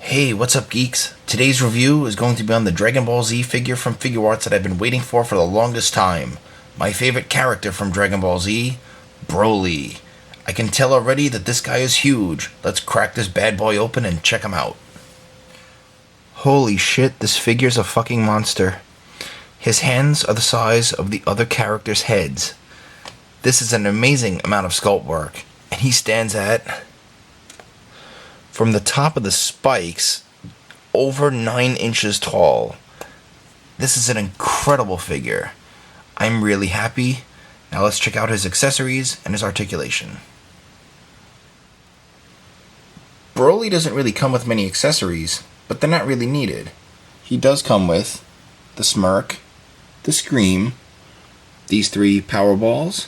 Hey, what's up, geeks? Today's review is going to be on the Dragon Ball Z figure from Figuarts that I've been waiting for the longest time. My favorite character from Dragon Ball Z, Broly. I can tell already that this guy is huge. Let's crack this bad boy open and check him out. Holy shit, this figure's a fucking monster. His hands are the size of the other characters' heads. This is an amazing amount of sculpt work, and he stands at, from the top of the spikes, over 9 inches tall. This is an incredible figure. I'm really happy. Now let's check out his accessories and his articulation. Broly doesn't really come with many accessories, but they're not really needed. He does come with the Smirk, the Scream, these 3 power balls,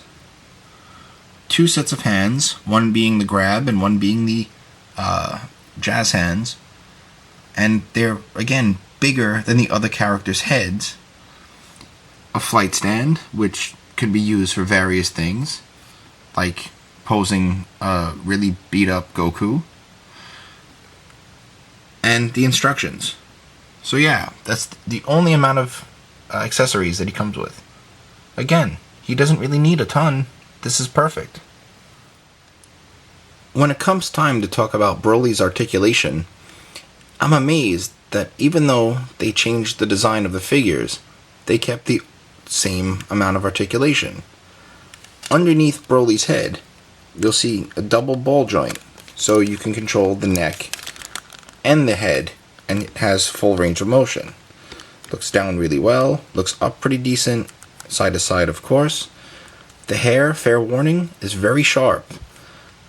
2 sets of hands, one being the grab and one being the jazz hands, and they're again bigger than the other characters' heads. A flight stand, which could be used for various things, like posing a really beat up Goku, and the instructions. So yeah, that's the only amount of accessories that he comes with. Again, he doesn't really need a ton. This is perfect. When it comes time to talk about Broly's articulation, I'm amazed that even though they changed the design of the figures, they kept the same amount of articulation. Underneath Broly's head, you'll see a double ball joint, so you can control the neck and the head, and it has full range of motion. Looks down really well, looks up pretty decent, side to side of course. The hair, fair warning, is very sharp.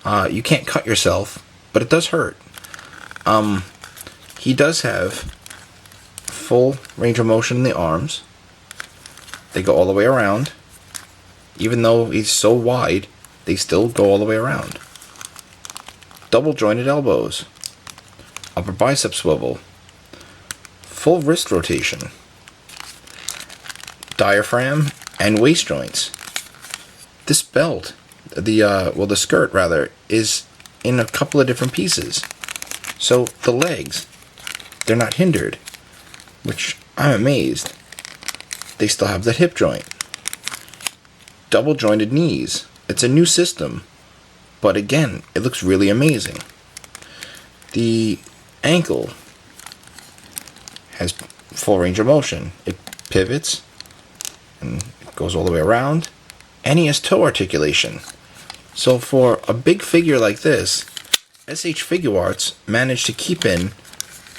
You can't cut yourself, but it does hurt. He does have full range of motion in the arms. They go all the way around. Even though he's so wide, they still go all the way around. Double jointed elbows. Upper bicep swivel. Full wrist rotation. Diaphragm and waist joints. This belt, the skirt rather, is in a couple of different pieces. So the legs, they're not hindered, which I'm amazed. They still have the hip joint. Double jointed knees. It's a new system, but again, it looks really amazing. The ankle has full range of motion. It pivots and it goes all the way around, and he has toe articulation. So for a big figure like this, S.H.Figuarts managed to keep in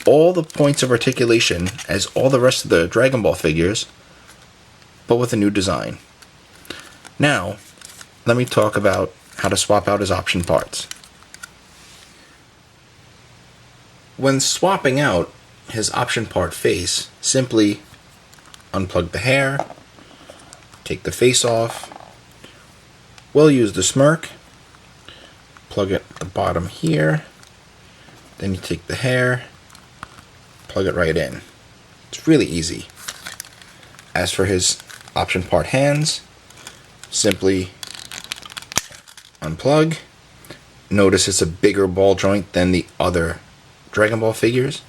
all the points of articulation as all the rest of the Dragon Ball figures, but with a new design. Now, let me talk about how to swap out his option parts. When swapping out his option part face, simply unplug the hair, take the face off. We'll use the Smirk, plug it at the bottom here, then you take the hair, plug it right in. It's really easy. As for his option part hands, simply unplug. Notice it's a bigger ball joint than the other Dragon Ball figures.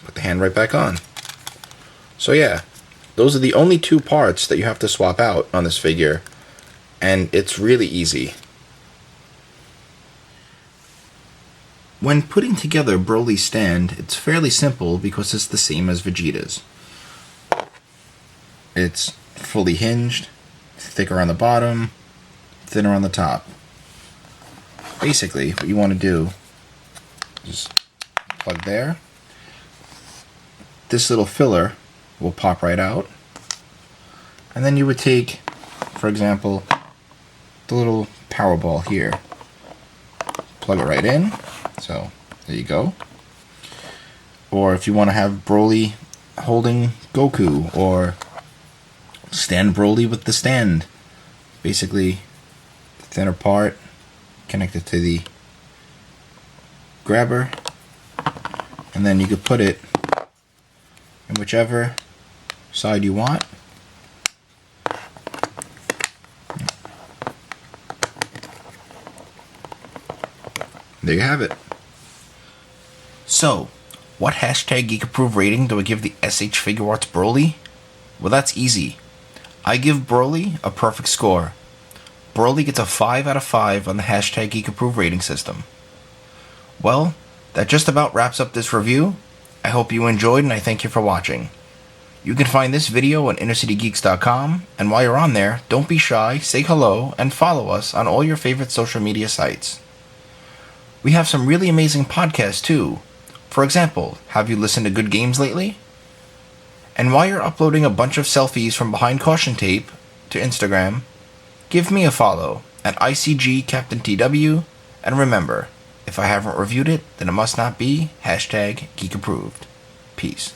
Put the hand right back on. So yeah, those are the only 2 parts that you have to swap out on this figure, and it's really easy. When putting together Broly's stand, it's fairly simple because it's the same as Vegeta's. It's fully hinged, thicker on the bottom, thinner on the top. Basically, what you want to do is plug there. This little filler will pop right out. And then you would take, for example, the little power ball here. Plug it right in. So, there you go. Or if you want to have Broly holding Goku, or stand Broly with the stand. Basically, the thinner part connected to the grabber, and then you could put it in whichever side you want. There you have it. So, what hashtag geek approved rating do I give the S.H.Figuarts Broly? Well, that's easy. I give Broly a perfect score. Broly gets a 5 out of 5 on the hashtag geek approved rating system. Well, that just about wraps up this review. I hope you enjoyed and I thank you for watching. You can find this video on InnerCityGeeks.com, and while you're on there, don't be shy, say hello, and follow us on all your favorite social media sites. We have some really amazing podcasts too. For example, have you listened to Good Games lately? And while you're uploading a bunch of selfies from behind caution tape to Instagram, give me a follow at ICGCaptainTW, and remember, if I haven't reviewed it, then it must not be hashtag geek approved. Peace.